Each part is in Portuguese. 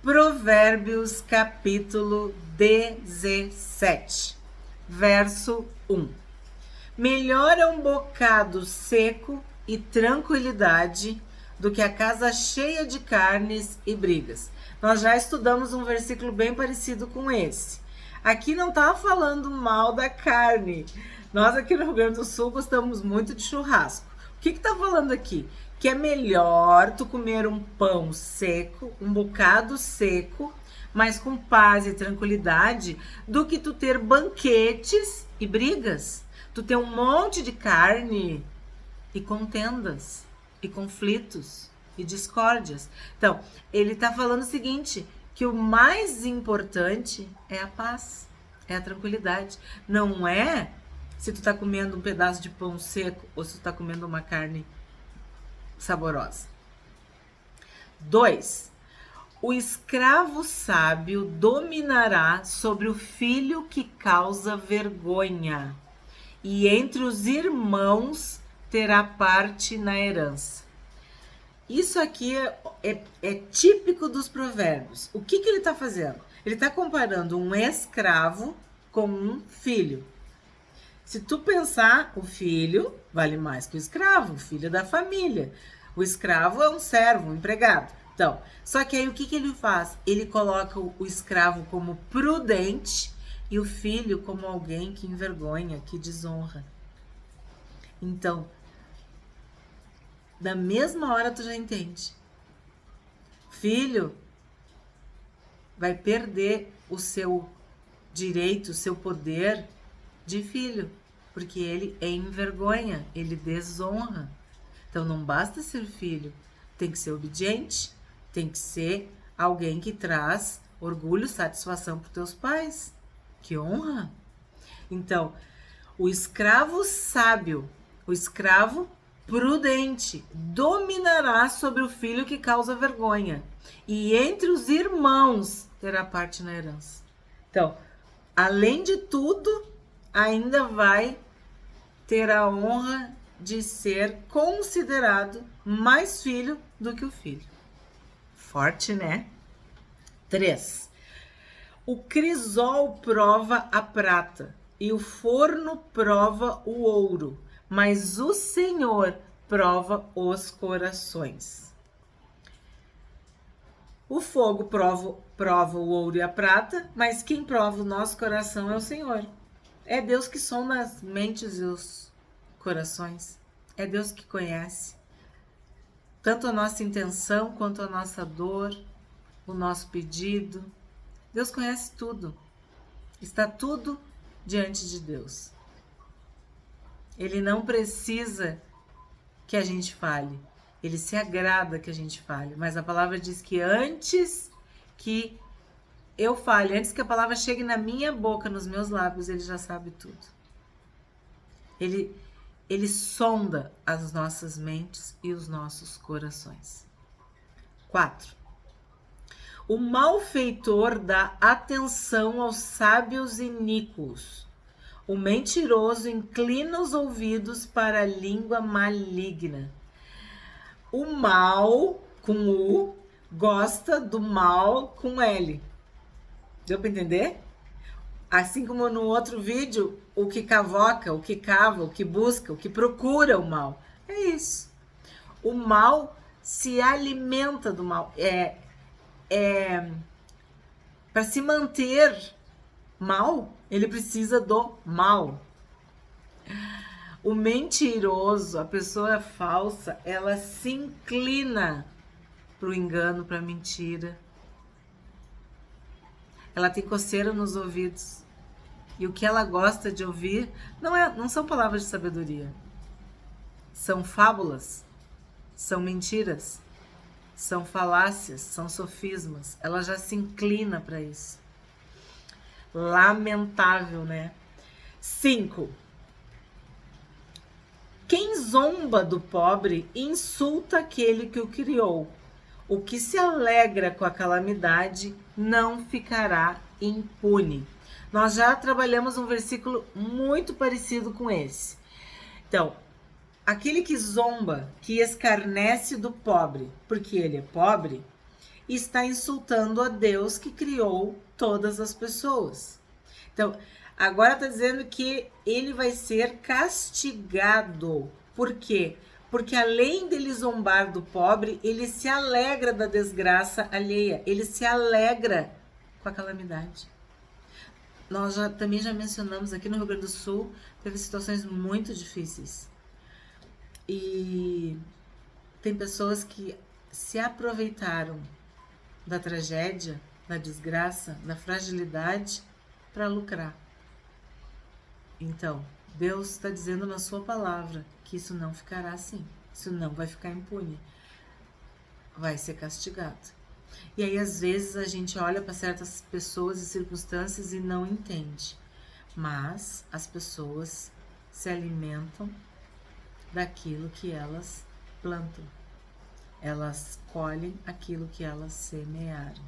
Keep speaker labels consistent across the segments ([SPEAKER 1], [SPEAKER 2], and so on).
[SPEAKER 1] Provérbios capítulo 17, verso 1. Melhor é um bocado seco e tranquilidade do que a casa cheia de carnes e brigas. Nós já estudamos um versículo bem parecido com esse. Aqui não está falando mal da carne. Nós aqui no Rio Grande do Sul gostamos muito de churrasco. O que está falando aqui? Que é melhor tu comer um pão seco, um bocado seco, mas com paz e tranquilidade, do que tu ter banquetes e brigas. Tu ter um monte de carne e contendas, e conflitos, e discórdias. Então, ele está falando o seguinte, que o mais importante é a paz, é a tranquilidade. Não é se tu tá comendo um pedaço de pão seco ou se tu tá comendo uma carne saborosa. 2. O escravo sábio dominará sobre o filho que causa vergonha, e entre os irmãos terá parte na herança. Isso aqui é típico dos provérbios. O que ele está fazendo? Ele está comparando um escravo com um filho. Se tu pensar, o filho vale mais que o escravo, o filho é da família. O escravo é um servo, um empregado. Então, só que aí o que ele faz? Ele coloca o escravo como prudente e o filho como alguém que envergonha, que desonra. Então, da mesma hora tu já entende. Filho vai perder o seu direito, o seu poder de filho, porque ele envergonha, ele desonra. Então não basta ser filho, tem que ser obediente, tem que ser alguém que traz orgulho, satisfação para os teus pais, que honra. Então, o escravo sábio, o escravo prudente, dominará sobre o filho que causa vergonha, e entre os irmãos terá parte na herança. Então, além de tudo, ainda vai ter a honra de ser considerado mais filho do que o filho. Forte, né? 3. O crisol prova a prata e o forno prova o ouro, mas o Senhor prova os corações. O fogo prova o ouro e a prata, mas quem prova o nosso coração é o Senhor. É Deus que sonda as mentes e os corações. É Deus que conhece tanto a nossa intenção quanto a nossa dor, o nosso pedido. Deus conhece tudo. Está tudo diante de Deus. Ele não precisa que a gente fale. Ele se agrada que a gente fale. Mas a palavra diz que antes que eu fale, antes que a palavra chegue na minha boca, nos meus lábios, ele já sabe tudo. Ele sonda as nossas mentes e os nossos corações. 4. O malfeitor dá atenção aos sábios iníquos. O mentiroso inclina os ouvidos para a língua maligna. O mal, com U, gosta do mal, com L. Deu para entender? Assim como no outro vídeo, o que cavoca, o que cava, o que busca, o que procura o mal. É isso. O mal se alimenta do mal. Para se manter mal, ele precisa do mal. O mentiroso, a pessoa falsa, ela se inclina para o engano, para a mentira. Ela tem coceira nos ouvidos. E o que ela gosta de ouvir não são palavras de sabedoria. São fábulas, são mentiras, são falácias, são sofismas. Ela já se inclina para isso. Lamentável, né? 5. Quem zomba do pobre insulta aquele que o criou. O que se alegra com a calamidade não ficará impune. Nós já trabalhamos um versículo muito parecido com esse. Então, aquele que zomba, que escarnece do pobre, porque ele é pobre, e está insultando a Deus que criou todas as pessoas. Então, agora está dizendo que ele vai ser castigado. Por quê? Porque além dele zombar do pobre, ele se alegra da desgraça alheia. Ele se alegra com a calamidade. Nós também já mencionamos aqui no Rio Grande do Sul, teve situações muito difíceis. E tem pessoas que se aproveitaram da tragédia, da desgraça, da fragilidade para lucrar. Então, Deus está dizendo na sua palavra que isso não ficará assim. Isso não vai ficar impune. Vai ser castigado. E aí, às vezes, a gente olha para certas pessoas e circunstâncias e não entende. Mas as pessoas se alimentam daquilo que elas plantam. Elas colhem aquilo que elas semearam.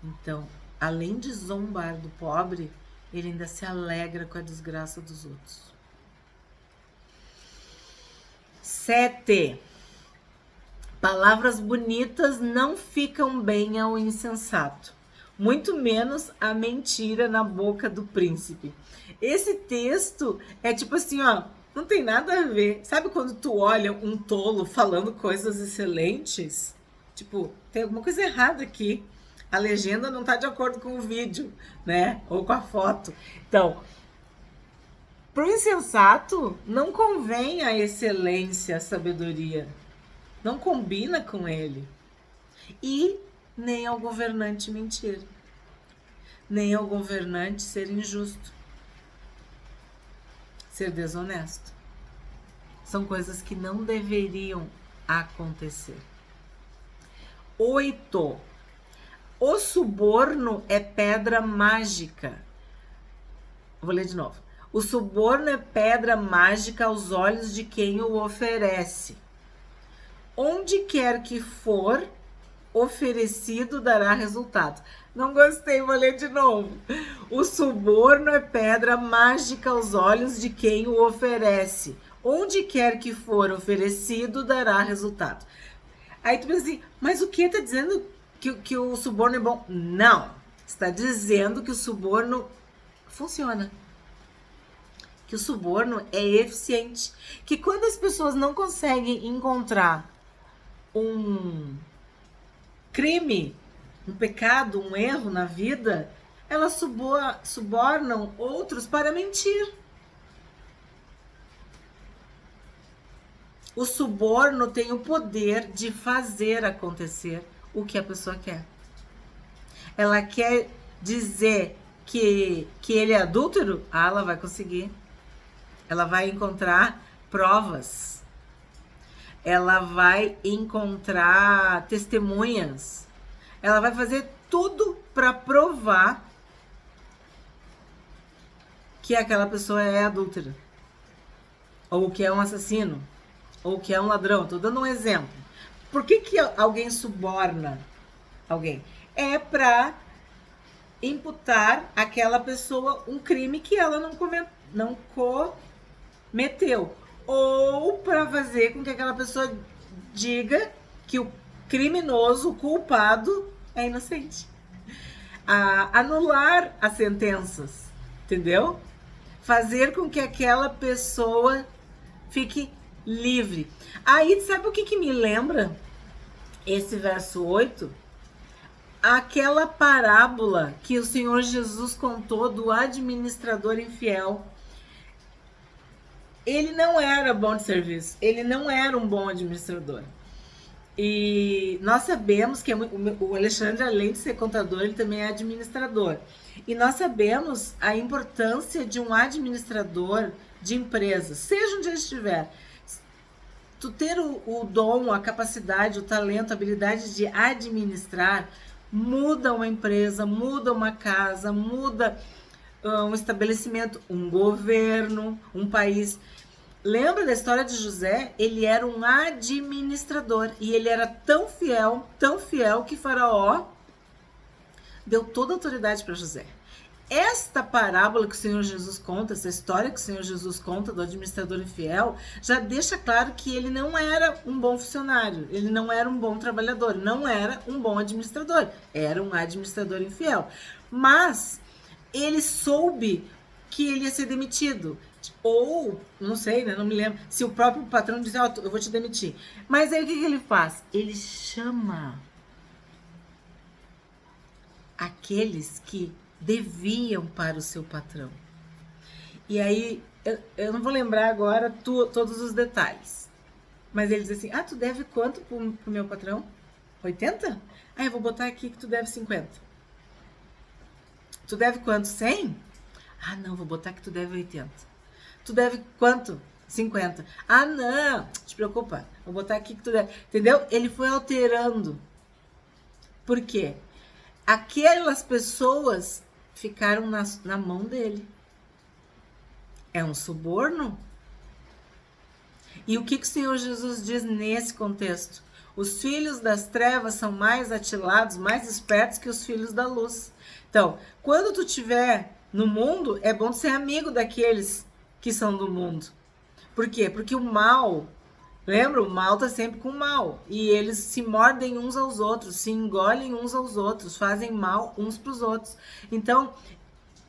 [SPEAKER 1] Então, além de zombar do pobre, ele ainda se alegra com a desgraça dos outros. 7. Palavras bonitas não ficam bem ao insensato, muito menos a mentira na boca do príncipe. Esse texto é tipo assim, ó, não tem nada a ver. Sabe quando tu olha um tolo falando coisas excelentes? Tipo, tem alguma coisa errada aqui. A legenda não tá de acordo com o vídeo, né? Ou com a foto. Então, pro insensato, não convém a excelência, a sabedoria. Não combina com ele. E nem ao governante mentir. Nem ao governante ser injusto. Ser desonesto. São coisas que não deveriam acontecer. 8. O suborno é pedra mágica. Vou ler de novo. O suborno é pedra mágica aos olhos de quem o oferece. Onde quer que for oferecido, dará resultado. Não gostei, vou ler de novo. O suborno é pedra mágica aos olhos de quem o oferece. Onde quer que for oferecido, dará resultado. Aí tu pensa assim, mas o que está dizendo que o suborno é bom? Não, está dizendo que o suborno funciona. Que o suborno é eficiente. Que quando as pessoas não conseguem encontrar um crime, um pecado, um erro na vida, elas subornam outros para mentir. O suborno tem o poder de fazer acontecer o que a pessoa quer. Ela quer dizer que ele é adúltero? Ah, ela vai conseguir. Ela vai encontrar provas. Ela vai encontrar testemunhas. Ela vai fazer tudo para provar que aquela pessoa é adúltera. Ou que é um assassino. Ou que é um ladrão. Estou dando um exemplo. Por que alguém suborna alguém? É para imputar àquela pessoa um crime que ela não cometeu. Ou para fazer com que aquela pessoa diga que o criminoso, o culpado, é inocente. Anular as sentenças, entendeu? Fazer com que aquela pessoa fique livre. Aí, sabe o que me lembra esse verso 8? Aquela parábola que o Senhor Jesus contou do administrador infiel. Ele não era bom de serviço, ele não era um bom administrador. E nós sabemos que o Alexandre, além de ser contador, ele também é administrador. E nós sabemos a importância de um administrador de empresas, seja onde ele estiver. Tu ter o dom, a capacidade, o talento, a habilidade de administrar, muda uma empresa, muda uma casa, muda um estabelecimento, um governo, um país. Lembra da história de José? Ele era um administrador e ele era tão fiel que Faraó deu toda a autoridade para José. esta parábola que o Senhor Jesus conta, essa história que o Senhor Jesus conta do administrador infiel, já deixa claro que ele não era um bom funcionário, ele não era um bom trabalhador, não era um bom administrador, era um administrador infiel. Mas ele soube que ele ia ser demitido. Ou, não sei, né? Não me lembro. Se o próprio patrão disse, ó, eu vou te demitir. Mas aí o que ele faz? Ele chama aqueles que deviam para o seu patrão. E aí, eu não vou lembrar agora todos os detalhes. Mas ele diz assim, tu deve quanto pro meu patrão? 80? Eu vou botar aqui que tu deve 50. Tu deve quanto? 100? Não, vou botar que tu deve 80. Tu deve quanto? 50. Não, te preocupa. Vou botar aqui que tu deve. Entendeu? Ele foi alterando. Por quê? Aquelas pessoas ficaram na mão dele. É um suborno? E o que o Senhor Jesus diz nesse contexto? Os filhos das trevas são mais atilados, mais espertos que os filhos da luz. Então, quando tu estiver no mundo, é bom ser amigo daqueles que são do mundo. Por quê? Porque o mal, lembra? O mal tá sempre com o mal. E eles se mordem uns aos outros, se engolem uns aos outros, fazem mal uns pros outros. Então,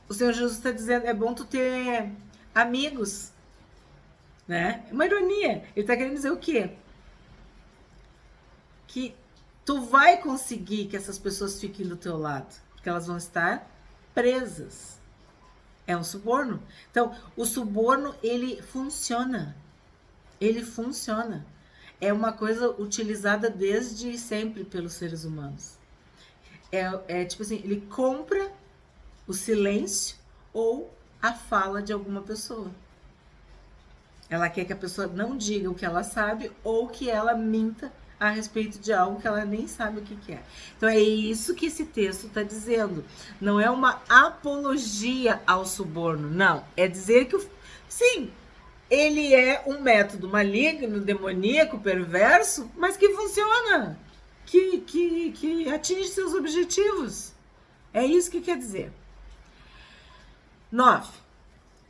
[SPEAKER 1] o Senhor Jesus está dizendo, é bom tu ter amigos, né? Uma ironia. Ele está querendo dizer o quê? Que tu vai conseguir que essas pessoas fiquem do teu lado, porque elas vão estar presas. É um suborno. Então, o suborno, ele funciona. Ele funciona. É uma coisa utilizada desde sempre pelos seres humanos. Tipo assim, ele compra o silêncio ou a fala de alguma pessoa. Ela quer que a pessoa não diga o que ela sabe ou que ela minta a respeito de algo que ela nem sabe o que é. Então é isso que esse texto está dizendo. Não é uma apologia ao suborno, não. É dizer que, sim, ele é um método maligno, demoníaco, perverso, mas que funciona, que atinge seus objetivos. É isso que quer dizer. 9.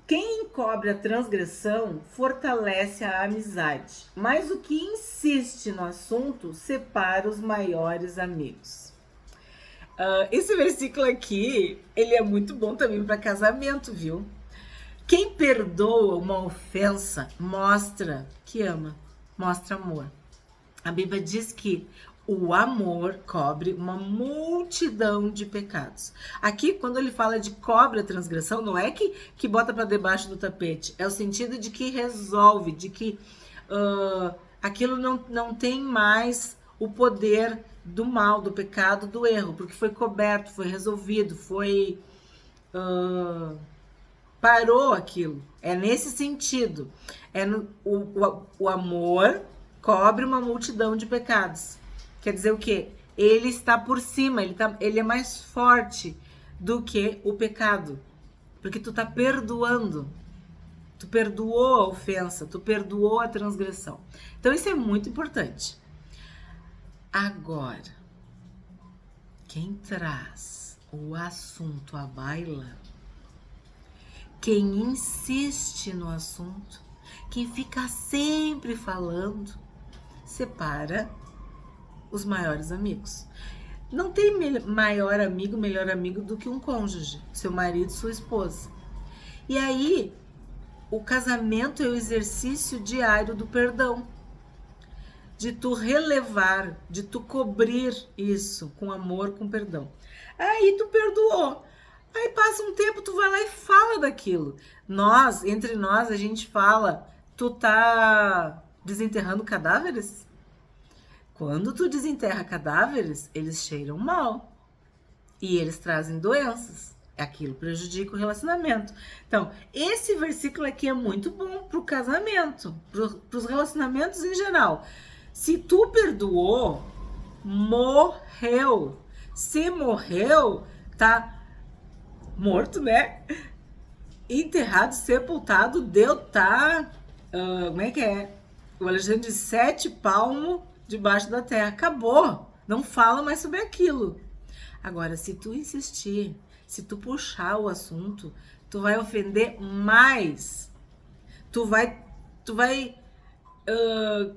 [SPEAKER 1] Quem encobre a transgressão fortalece a amizade, mas o que insiste no assunto separa os maiores amigos. Esse versículo aqui, ele é muito bom também para casamento, viu? Quem perdoa uma ofensa mostra que ama, mostra amor. A Bíblia diz que o amor cobre uma multidão de pecados. Aqui, quando ele fala de cobre a transgressão, não é que bota para debaixo do tapete. É o sentido de que resolve, de que aquilo não tem mais o poder do mal, do pecado, do erro, porque foi coberto, foi resolvido, parou aquilo. É nesse sentido. O amor cobre uma multidão de pecados. Quer dizer o quê? Ele está por cima, ele é mais forte do que o pecado. Porque tu está perdoando. Tu perdoou a ofensa, tu perdoou a transgressão. Então isso é muito importante. Agora, quem traz o assunto à baila, quem insiste no assunto, quem fica sempre falando, separa os maiores amigos. Não tem maior amigo, melhor amigo do que um cônjuge, seu marido, sua esposa. E aí, o casamento é o exercício diário do perdão. De tu relevar, de tu cobrir isso com amor, com perdão. Aí tu perdoou. Aí passa um tempo, tu vai lá e fala daquilo. Entre nós, a gente fala, tu tá desenterrando cadáveres? Quando tu desenterra cadáveres, eles cheiram mal. E eles trazem doenças. Aquilo prejudica o relacionamento. Então, esse versículo aqui é muito bom pro casamento, pros relacionamentos em geral. Se tu perdoou, morreu. Se morreu, tá morto, né? Enterrado, sepultado, como é que é? O Alexandre de 7 palmos debaixo da terra. Acabou. Não fala mais sobre aquilo. Agora, se tu insistir, se tu puxar o assunto, tu vai ofender mais. Tu vai,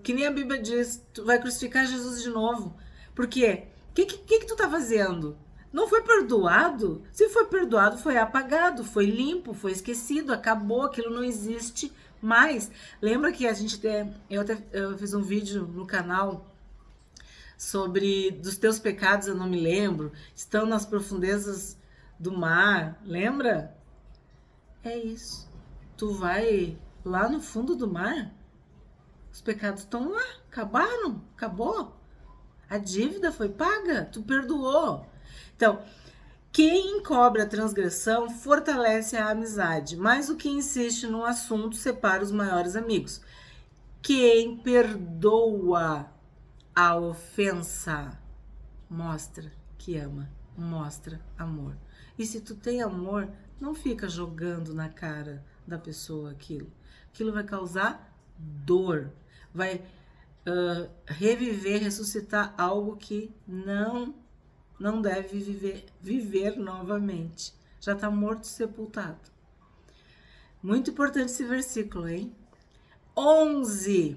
[SPEAKER 1] que nem a Bíblia diz, tu vai crucificar Jesus de novo. Por quê? O que tu tá fazendo? Não foi perdoado? Se foi perdoado, foi apagado, foi limpo, foi esquecido, acabou, aquilo não existe mais. Lembra que eu fiz um vídeo no canal sobre dos teus pecados, eu não me lembro, estão nas profundezas do mar, lembra? É isso. Tu vai lá no fundo do mar, os pecados estão lá, acabaram, acabou. A dívida foi paga, tu perdoou. Então, quem encobre a transgressão fortalece a amizade, mas o que insiste no assunto separa os maiores amigos. Quem perdoa a ofensa mostra que ama, mostra amor. E se tu tem amor, não fica jogando na cara da pessoa aquilo. Aquilo vai causar dor, vai reviver, ressuscitar algo que não deve viver novamente. Já está morto, sepultado. Muito importante esse versículo, hein? 11.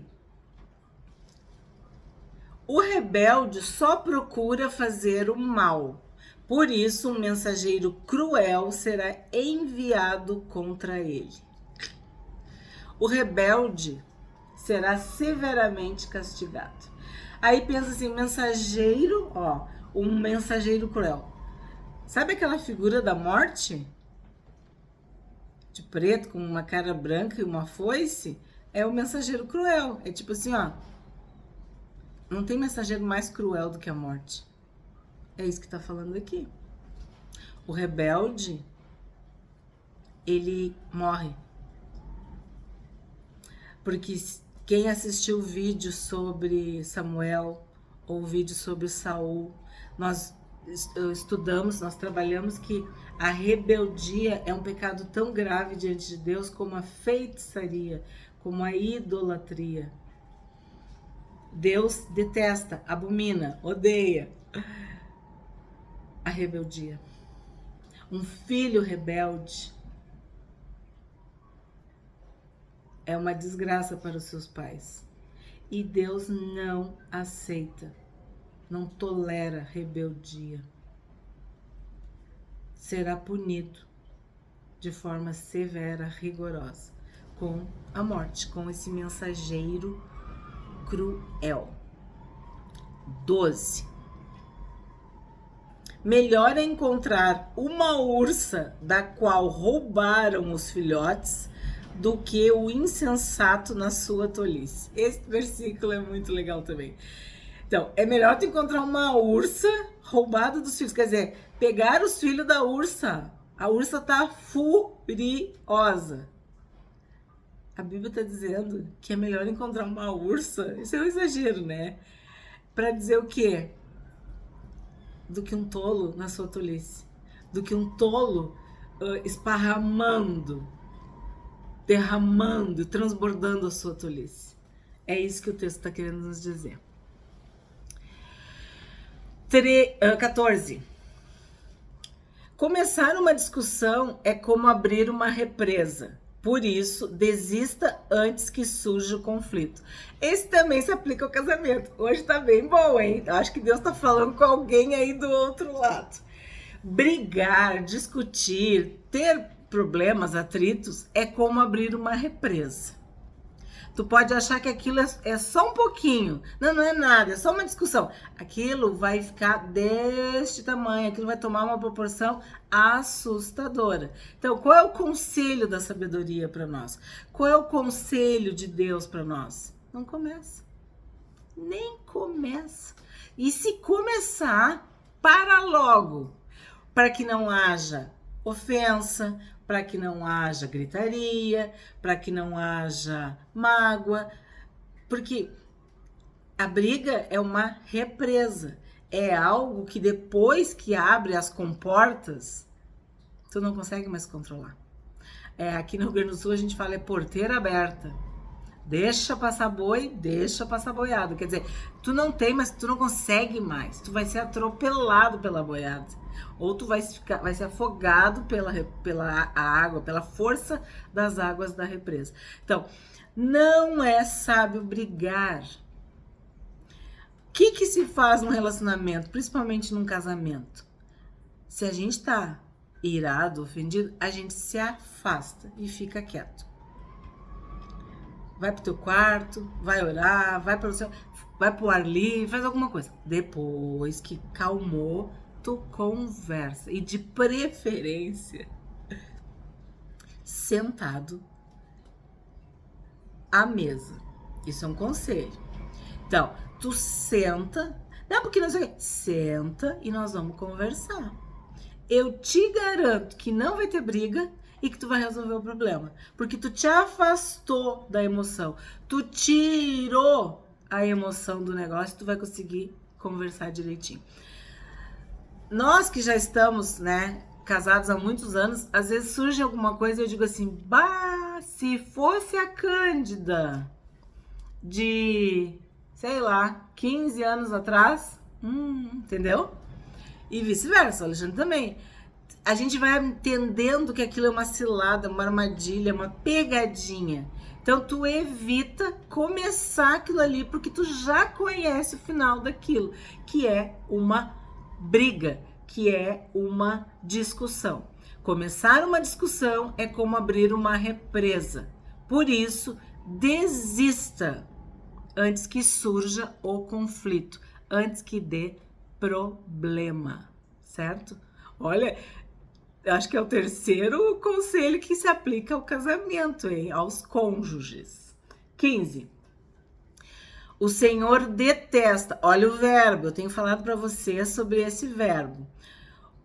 [SPEAKER 1] O rebelde só procura fazer o mal. Por isso, um mensageiro cruel será enviado contra ele. O rebelde será severamente castigado. Aí pensa assim, um mensageiro cruel. Sabe aquela figura da morte? De preto, com uma cara branca e uma foice? É o mensageiro cruel. É tipo assim, não tem mensageiro mais cruel do que a morte. É isso que tá falando aqui. O rebelde, ele morre. Porque quem assistiu o vídeo sobre Samuel ou o vídeo sobre Saul, nós estudamos, nós trabalhamos que a rebeldia é um pecado tão grave diante de Deus como a feitiçaria, como a idolatria. Deus detesta, abomina, odeia a rebeldia. Um filho rebelde é uma desgraça para os seus pais. E Deus não aceita, não tolera rebeldia. Será punido de forma severa, rigorosa, com a morte, com esse mensageiro cruel. 12. Melhor é encontrar uma ursa da qual roubaram os filhotes do que o insensato na sua tolice. Esse versículo é muito legal também. Então, é melhor tu encontrar uma ursa roubada dos filhos. Quer dizer, pegar os filhos da ursa. A ursa tá furiosa. A Bíblia está dizendo que é melhor encontrar uma ursa. Isso é um exagero, né? Para dizer o quê? Do que um tolo na sua tolice. Do que um tolo esparramando, derramando, transbordando a sua tolice. É isso que o texto está querendo nos dizer. 14. Começar uma discussão é como abrir uma represa. Por isso, desista antes que surja o conflito. Esse também se aplica ao casamento. Hoje tá bem bom, hein? Acho que Deus tá falando com alguém aí do outro lado. Brigar, discutir, ter problemas, atritos, é como abrir uma represa. Tu pode achar que aquilo é só um pouquinho. Não é nada, é só uma discussão. Aquilo vai ficar deste tamanho, aquilo vai tomar uma proporção assustadora. Então, qual é o conselho da sabedoria para nós? Qual é o conselho de Deus para nós? Não começa. Nem começa. E se começar, para logo, para que não haja ofensa, para que não haja gritaria, para que não haja mágoa, porque a briga é uma represa, é algo que depois que abre as comportas, tu não consegue mais controlar. Aqui no Rio Grande do Sul a gente fala porteira aberta. Deixa passar boi, deixa passar boiada. Quer dizer, tu não tem, mas tu não consegue mais. Tu vai ser atropelado pela boiada. Ou tu vai ser afogado pela água, pela força das águas da represa. Então, não é sábio brigar. O que se faz num relacionamento, principalmente num casamento? Se a gente tá irado, ofendido, a gente se afasta e fica quieto. Vai pro teu quarto, vai orar, vai pro ar livre, faz alguma coisa. Depois que calmou, tu conversa. E de preferência, sentado à mesa. Isso é um conselho. Então, tu senta, não porque não sei o quê, senta e nós vamos conversar. Eu te garanto que não vai ter briga e que tu vai resolver o problema. Porque tu te afastou da emoção. Tu tirou a emoção do negócio, tu vai conseguir conversar direitinho. Nós que já estamos, né, casados há muitos anos, às vezes surge alguma coisa e eu digo assim, bah, se fosse a Cândida de, sei lá, 15 anos atrás, entendeu? E vice-versa, o Alexandre também. A gente vai entendendo que aquilo é uma cilada, uma armadilha, uma pegadinha. Então tu evita começar aquilo ali porque tu já conhece o final daquilo, que é uma briga, que é uma discussão. Começar uma discussão é como abrir uma represa. Por isso, desista antes que surja o conflito, antes que dê problema, certo? Olha, acho que é o terceiro conselho que se aplica ao casamento, hein? Aos cônjuges. 15. O Senhor detesta, olha o verbo, eu tenho falado para você sobre esse verbo.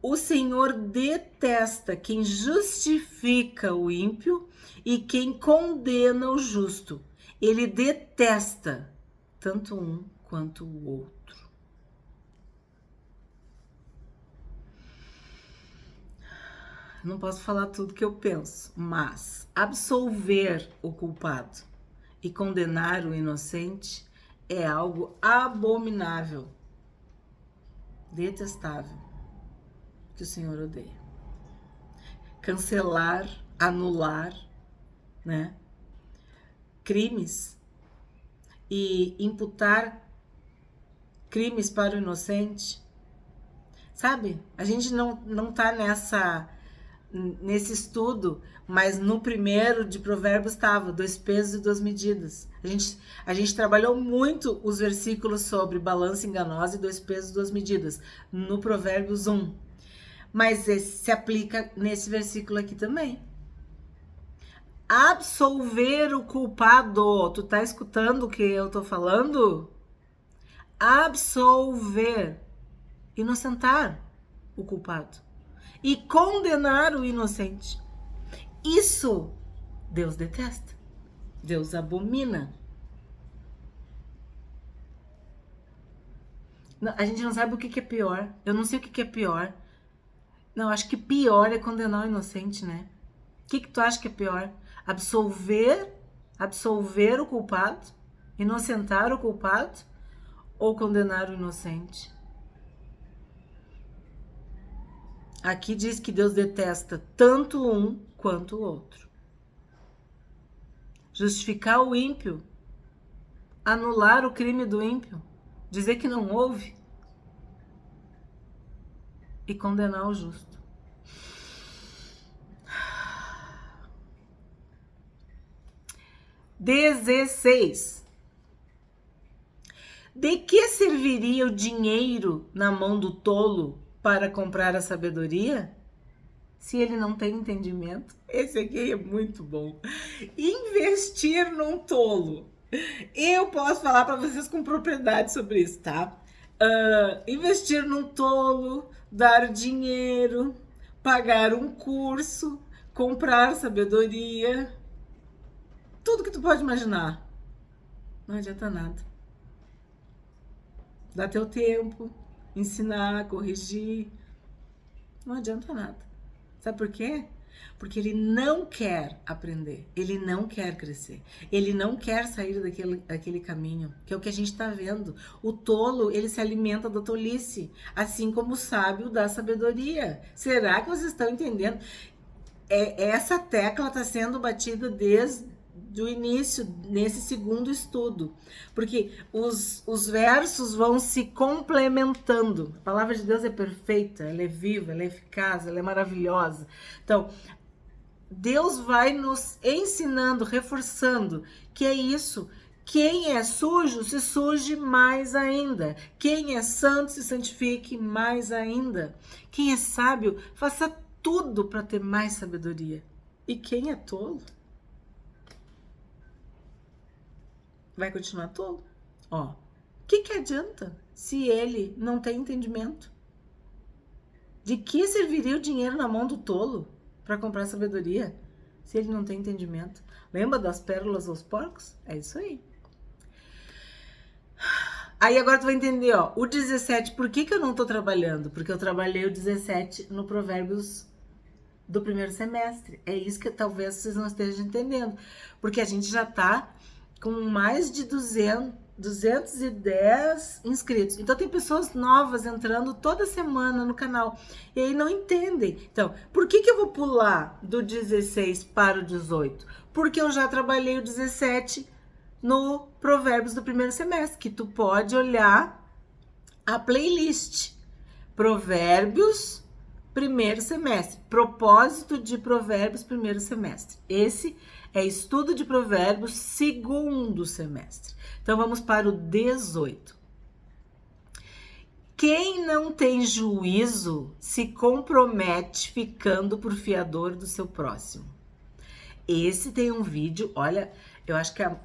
[SPEAKER 1] O Senhor detesta quem justifica o ímpio e quem condena o justo. Ele detesta tanto um quanto o outro. Não posso falar tudo que eu penso, mas absolver o culpado e condenar o inocente é algo abominável, detestável, que o Senhor odeia. Cancelar, anular, né, crimes e imputar crimes para o inocente, sabe? A gente não tá nesse estudo, mas no primeiro de Provérbios estava 2 pesos e 2 medidas. A gente trabalhou muito os versículos sobre balança enganosa e 2 pesos e 2 medidas no Provérbios 1. Mas esse se aplica nesse versículo aqui também. Absolver o culpado. Tu tá escutando o que eu tô falando? Absolver. Inocentar o culpado. E condenar o inocente. Isso Deus detesta. Deus abomina. A gente não sabe o que é pior. Eu não sei o que é pior. Não, acho que pior é condenar o inocente, né? O que tu acha que é pior? Absolver o culpado? Inocentar o culpado? Ou condenar o inocente? Aqui diz que Deus detesta tanto um quanto o outro. Justificar o ímpio, anular o crime do ímpio, dizer que não houve e condenar o justo. XVI. De que serviria o dinheiro na mão do tolo para comprar a sabedoria? Se ele não tem entendimento. Esse aqui é muito bom. Investir num tolo. Eu posso falar para vocês com propriedade sobre isso, tá? Investir num tolo, dar dinheiro, pagar um curso, comprar sabedoria, tudo que tu pode imaginar. Não adianta nada. Dá teu tempo, ensinar, corrigir. Não adianta nada. Sabe por quê? Porque ele não quer aprender, ele não quer crescer, ele não quer sair daquele caminho, que é o que a gente está vendo. O tolo, ele se alimenta da tolice, assim como o sábio da sabedoria. Será que vocês estão entendendo? Essa tecla está sendo batida desde o início, nesse segundo estudo, porque os versos vão se complementando. A palavra de Deus é perfeita, ela é viva, ela é eficaz, ela é maravilhosa. Então, Deus vai nos ensinando, reforçando que é isso. Quem é sujo, se suje mais ainda. Quem é santo, se santifique mais ainda. Quem é sábio, faça tudo para ter mais sabedoria. E quem é tolo, vai continuar tolo. Ó, o que adianta se ele não tem entendimento? De que serviria o dinheiro na mão do tolo para comprar sabedoria, se ele não tem entendimento? Lembra das pérolas aos porcos? É isso aí. Aí agora tu vai entender, ó, o 17, por que eu não tô trabalhando? Porque eu trabalhei o 17 no Provérbios do primeiro semestre. É isso que talvez vocês não estejam entendendo. Porque a gente já tá com mais de 210 inscritos. Então tem pessoas novas entrando toda semana no canal e aí não entendem. Então, por que eu vou pular do 16 para o 18? Porque eu já trabalhei o 17 no Provérbios do primeiro semestre, que tu pode olhar a playlist. Provérbios primeiro semestre. Propósito de Provérbios primeiro semestre. Esse é estudo de Provérbios segundo semestre. Então vamos para o 18. Quem não tem juízo se compromete ficando por fiador do seu próximo. Esse tem um vídeo, olha, eu acho que eu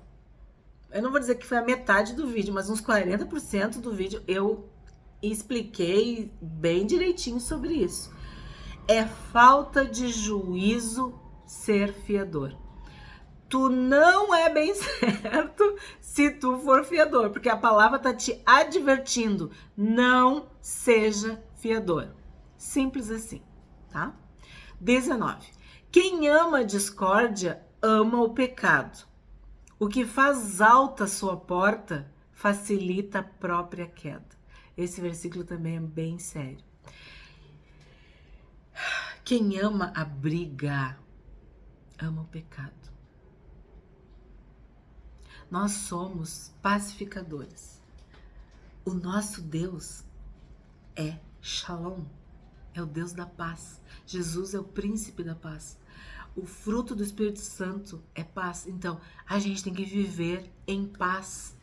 [SPEAKER 1] não vou dizer que foi a metade do vídeo, mas uns 40% do vídeo eu expliquei bem direitinho sobre isso. É falta de juízo ser fiador. Tu não é bem certo se tu for fiador, porque a palavra tá te advertindo, não seja fiador. Simples assim, tá? 19. Quem ama a discórdia, ama o pecado. O que faz alta sua porta, facilita a própria queda. Esse versículo também é bem sério. Quem ama a briga, ama o pecado. Nós somos pacificadores. O nosso Deus é Shalom, é o Deus da paz. Jesus é o príncipe da paz. O fruto do Espírito Santo é paz. Então, a gente tem que viver em paz.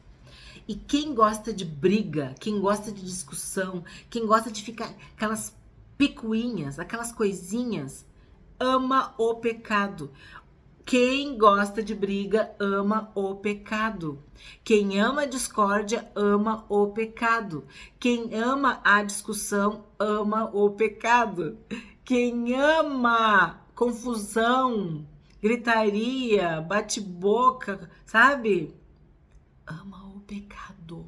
[SPEAKER 1] E quem gosta de briga, quem gosta de discussão, quem gosta de ficar aquelas picuinhas, aquelas coisinhas, ama o pecado. Quem gosta de briga ama o pecado. Quem ama a discórdia ama o pecado. Quem ama a discussão ama o pecado. Quem ama confusão, gritaria, bate-boca, sabe? Ama o pecado.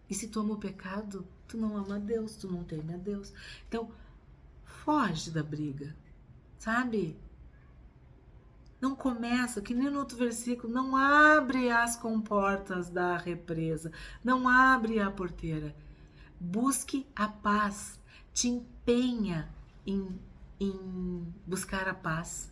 [SPEAKER 1] E se tu ama o pecado, tu não ama a Deus, tu não teme a Deus. Então, foge da briga, sabe? Não começa, que nem no outro versículo, não abre as comportas da represa, não abre a porteira. Busque a paz, te empenha em buscar a paz.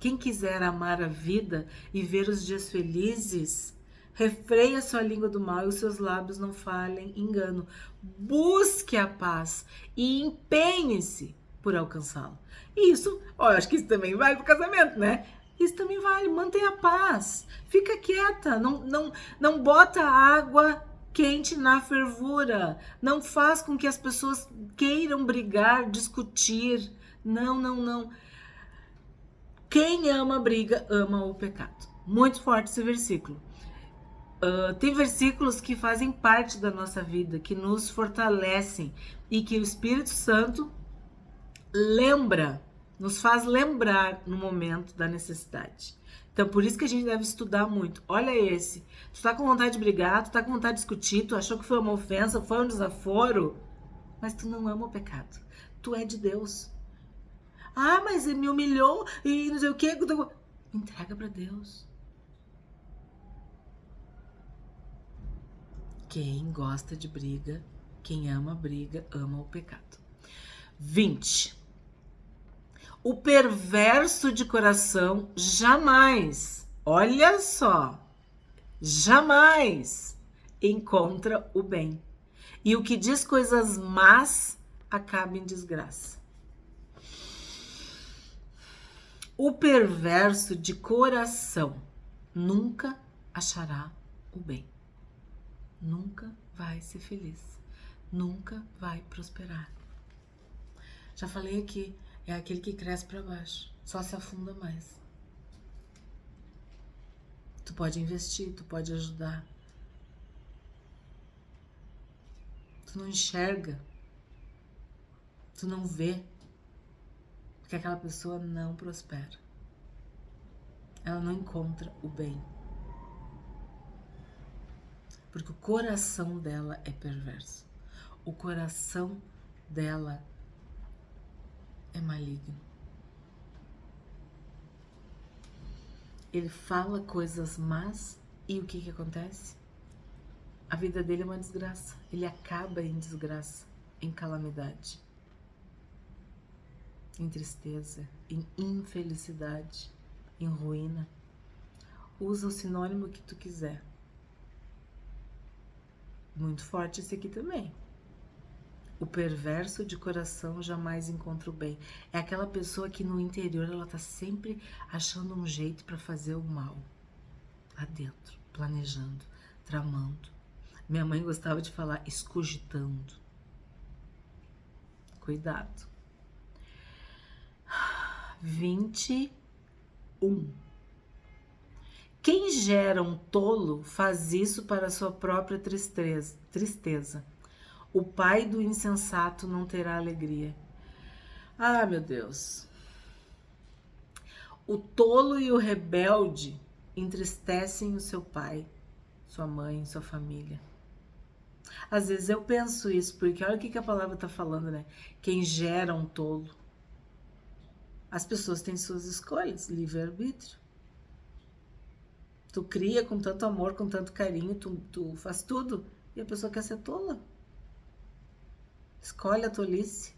[SPEAKER 1] Quem quiser amar a vida e ver os dias felizes, refreia sua língua do mal e os seus lábios não falem engano. Busque a paz e empenhe-se por alcançá-la. E isso, ó, acho que isso também vale para o casamento, né? Isso também vale, mantenha a paz, fica quieta, não bota água quente na fervura, não faz com que as pessoas queiram brigar, discutir, não. Quem ama a briga, ama o pecado. Muito forte esse versículo. Tem versículos que fazem parte da nossa vida, que nos fortalecem e que o Espírito Santo nos faz lembrar no momento da necessidade. Então, por isso que a gente deve estudar muito. Olha esse. Tu tá com vontade de brigar, tu tá com vontade de discutir, tu achou que foi uma ofensa, foi um desaforo, mas tu não ama o pecado. Tu é de Deus. Ah, mas ele me humilhou e não sei o quê. Entrega para Deus. Quem gosta de briga, quem ama briga, ama o pecado. 20. O perverso de coração jamais, olha só, jamais encontra o bem. E o que diz coisas más acaba em desgraça. O perverso de coração nunca achará o bem. Nunca vai ser feliz. Nunca vai prosperar. Já falei aqui, é aquele que cresce para baixo, só se afunda mais. Tu pode investir, tu pode ajudar. Tu não enxerga, tu não vê, porque aquela pessoa não prospera. Ela não encontra o bem. Porque o coração dela é perverso. O coração dela é maligno. Ele fala coisas más e o que acontece? A vida dele é uma desgraça. Ele acaba em desgraça, em calamidade, em tristeza, em infelicidade, em ruína. Usa o sinônimo que tu quiser. Muito forte esse aqui também. O perverso de coração jamais encontra o bem. É aquela pessoa que no interior ela tá sempre achando um jeito para fazer o mal. Lá dentro, planejando, tramando. Minha mãe gostava de falar escogitando. Cuidado. 21. Quem gera um tolo faz isso para sua própria tristeza. O pai do insensato não terá alegria. Ah, meu Deus. O tolo e o rebelde entristecem o seu pai, sua mãe, sua família. Às vezes eu penso isso, porque olha o que a palavra está falando, né? Quem gera um tolo. As pessoas têm suas escolhas, livre-arbítrio. Tu cria com tanto amor, com tanto carinho, tu faz tudo, e a pessoa quer ser tola. Escolhe a tolice.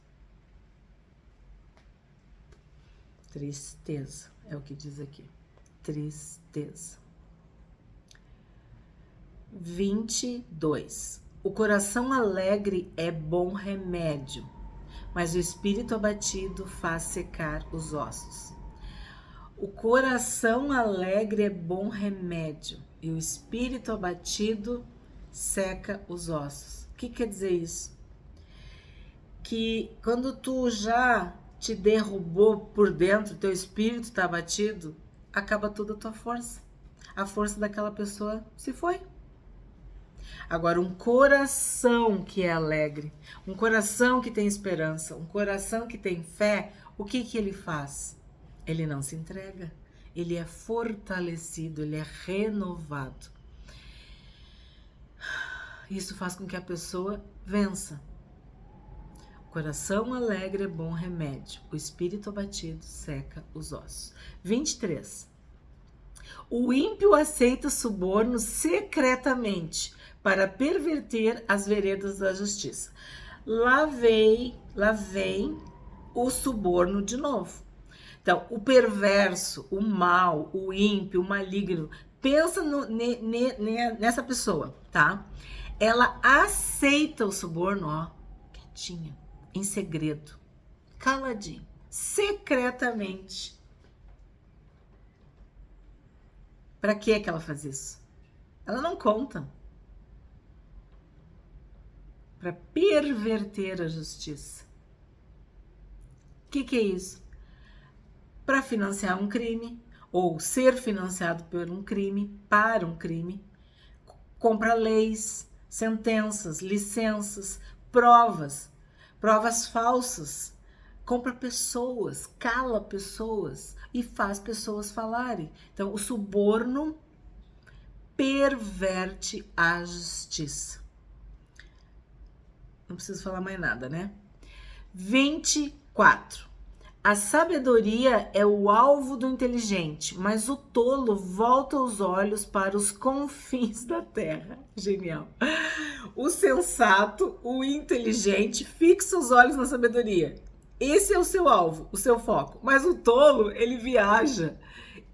[SPEAKER 1] Tristeza, é o que diz aqui. Tristeza. 22. O coração alegre é bom remédio, mas o espírito abatido faz secar os ossos. O coração alegre é bom remédio e o espírito abatido seca os ossos. O que quer dizer isso? Que quando tu já te derrubou por dentro, teu espírito está abatido, acaba toda a tua força. A força daquela pessoa se foi. Agora, um coração que é alegre, um coração que tem esperança, um coração que tem fé, o que ele faz? Ele não se entrega, ele é fortalecido, ele é renovado. Isso faz com que a pessoa vença. O coração alegre é bom remédio, o espírito abatido seca os ossos. 23. O ímpio aceita suborno secretamente para perverter as veredas da justiça. Lá vem o suborno de novo. Então, o perverso, o mal, o ímpio, o maligno, pensa nessa pessoa, tá? Ela aceita o suborno, ó, quietinha, em segredo, caladinho, secretamente. Para que ela faz isso? Ela não conta. Para perverter a justiça. O que é isso? Para financiar um crime, ou ser financiado por um crime, para um crime, compra leis, sentenças, licenças, provas falsas, compra pessoas, cala pessoas e faz pessoas falarem. Então, o suborno perverte a justiça. Não preciso falar mais nada, né? 24. A sabedoria é o alvo do inteligente, mas o tolo volta os olhos para os confins da terra. Genial. O sensato, o inteligente, fixa os olhos na sabedoria. Esse é o seu alvo, o seu foco. Mas o tolo, ele viaja.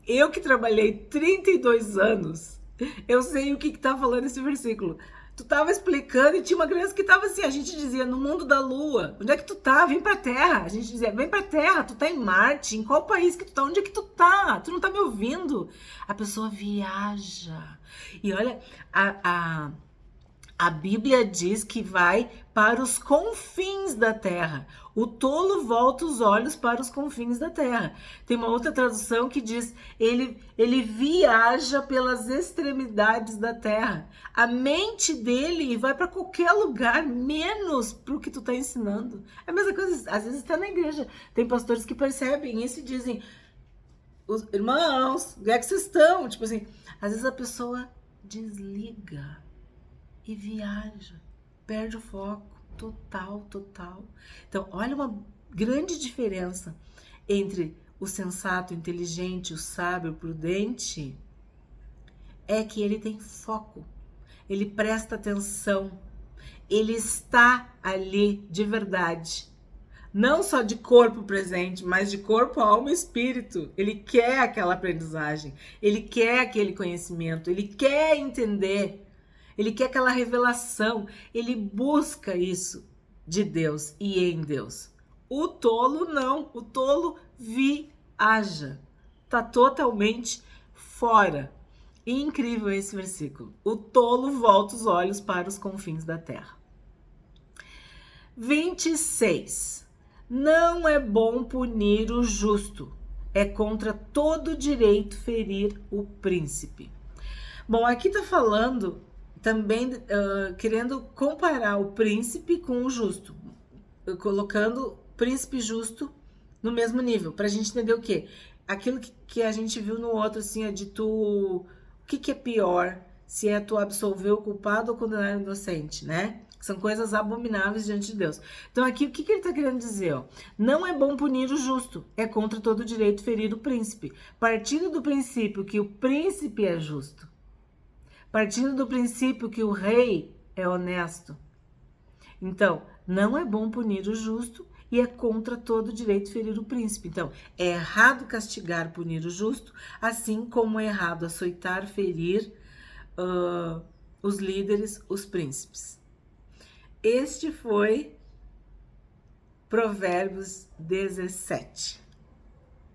[SPEAKER 1] Eu que trabalhei 32 anos, eu sei o que tá falando esse versículo. Tu tava explicando e tinha uma criança que tava assim, a gente dizia, no mundo da lua. Onde é que tu tá? Vem pra Terra. A gente dizia, vem pra Terra, tu tá em Marte. Em qual país que tu tá? Onde é que tu tá? Tu não tá me ouvindo? A pessoa viaja. E olha, a Bíblia diz que vai para os confins da terra. O tolo volta os olhos para os confins da terra. Tem uma outra tradução que diz: ele viaja pelas extremidades da terra. A mente dele vai para qualquer lugar, menos para o que tu está ensinando. É a mesma coisa, às vezes está na igreja. Tem pastores que percebem isso e dizem: os irmãos, onde é que vocês estão? Tipo assim, às vezes a pessoa desliga e viaja, perde o foco total. Então, olha uma grande diferença entre o sensato, o inteligente, o sábio, o prudente, é que ele tem foco, ele presta atenção, ele está ali de verdade. Não só de corpo presente, mas de corpo, alma e espírito. Ele quer aquela aprendizagem, ele quer aquele conhecimento, ele quer entender. Ele quer aquela revelação, ele busca isso de Deus e em Deus. O tolo não, o tolo viaja, está totalmente fora. E incrível esse versículo. O tolo volta os olhos para os confins da terra. 26. Não é bom punir o justo, é contra todo direito ferir o príncipe. Bom, aqui está falando também querendo comparar o príncipe com o justo, colocando o príncipe justo no mesmo nível, para a gente entender o quê? Aquilo que a gente viu no outro, assim, de tu... O que é pior, se é tu absolver o culpado ou condenar o inocente, né? São coisas abomináveis diante de Deus. Então aqui, o que ele está querendo dizer? Ó? Não é bom punir o justo, é contra todo direito ferir o príncipe. Partindo do princípio que o príncipe é justo, partindo do princípio que o rei é honesto. Então, não é bom punir o justo e é contra todo direito ferir o príncipe. Então, é errado castigar, punir o justo, assim como é errado açoitar, ferir os líderes, os príncipes. Este foi Provérbios 17.